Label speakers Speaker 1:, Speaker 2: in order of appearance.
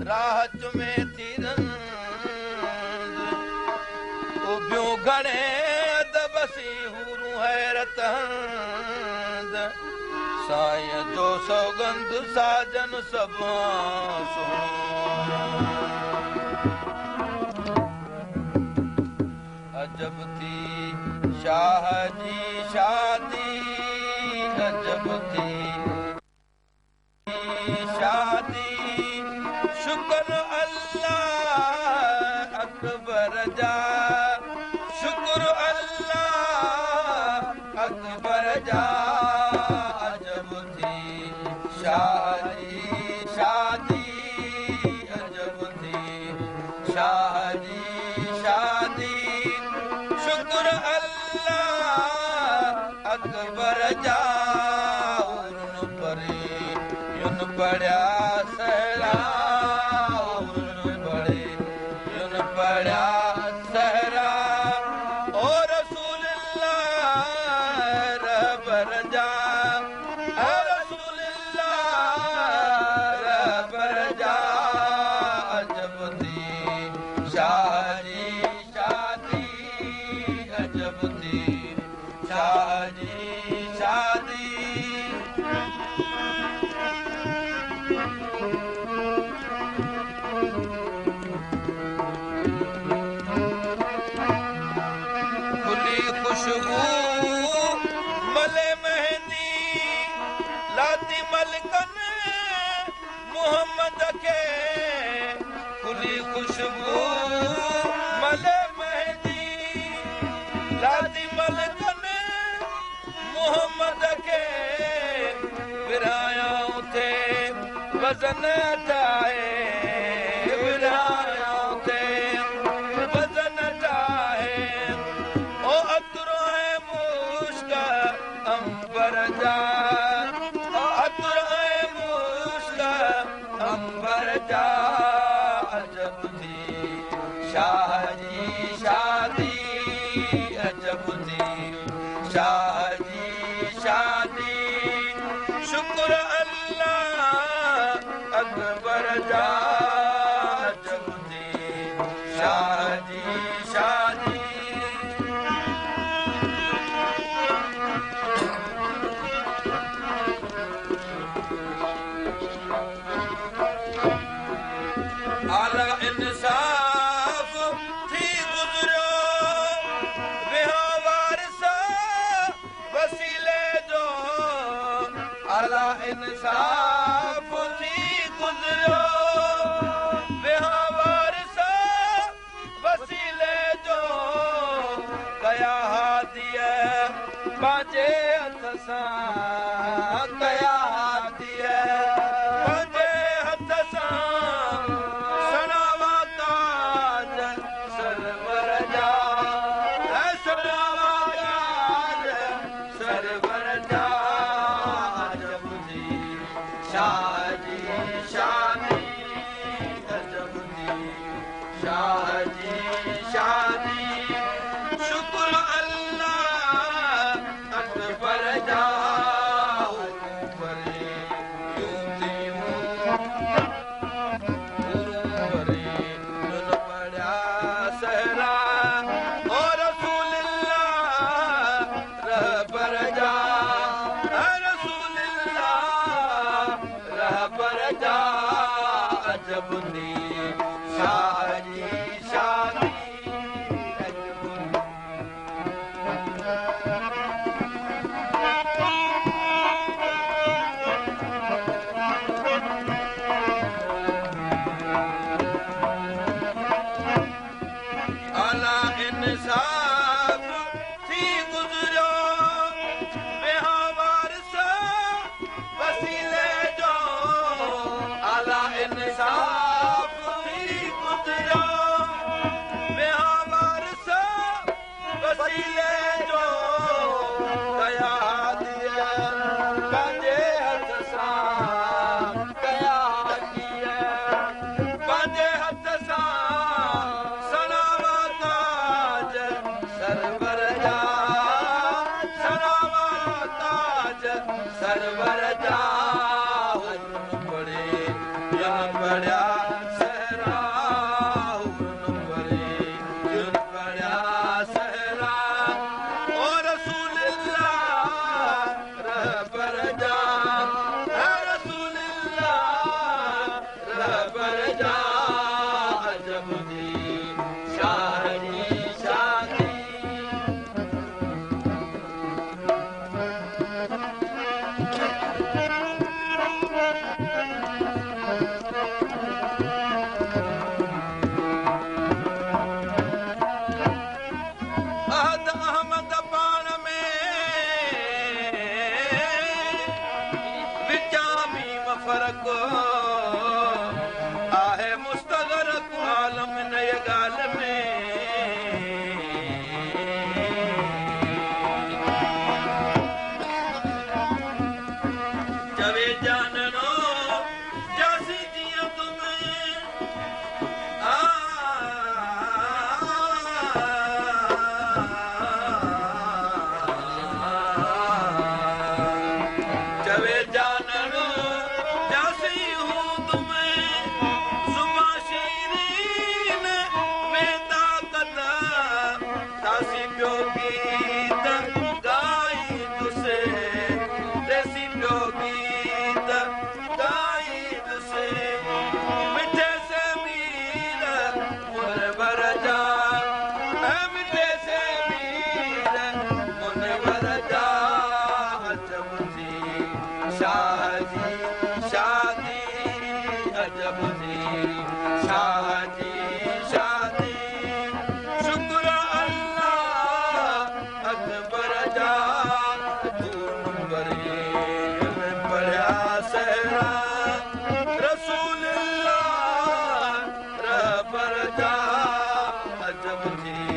Speaker 1: राह में तीरन उबियूं घणे अदबसी हूरूं हैरत साईं जो सौगंध साजन सभु अजब थी शाह जी शादी अजब थी शादी शुक्र अल्लाह अकबर जा शुक्र अल्लाह अकबर जा अजब थी शाह जी शादी अजब थी शाह जी शादी शुक्र अल्लाह अकबर जा पढ़िया सहरा बड़े पढ़िया सहरा ओ रसूलल्लाह रहबर जा रसूलल्लाह रहबर जा अजब थी शाह जी शादी अजब थी शाह जी शादी खुशबू मले मेहंदी लाती मलकन मोहम्मद के खुली खुशबू मले मेहंदी लाती मलकन मोहम्मद के विराया उथे वजन जाए विराया उथे वजन जाए ओ अतरो है मुश्क अंबर जा ओ अतरो है मुश्क अंबर जा अजब थी शाह जी शादी अजब थी शाह जी शादी शुक्र अल्लाह अकबर जा अजब थी शाह जी शादी आला इंसाफ थी गुजरो विहा वारिसा वसीले जो आला इंसाफ थी गुजरो विहा वारिसा वसीले जो कया हादिया बाजे हथ सां कया हादिया बाजे हथ सां सनावा ताज सरवर जा सनावा ताज सरवर जा अजब थी शाह जी शादी अजब थी शाह जी शादी शुक्र अल्लाह अकबर जा अजब थी शाह जी शादी अजब आला इंसाफ थी गुजरो विहा वारिसा वसीले जो आला इंसाफ थी गुजरो विहा वारिसा वसीले जो कया दिया पंहिंजे हथ सां कया दिया पंहिंजे हथ सां सनावा ताज सरवर जा सनावा ताज सरवर जा पढ़े पढ़िया शादी शादी शुक्र अल्लाह अकबर जा पढ़िया सहरा रसूल अल्लाह रहबर जा अजब थी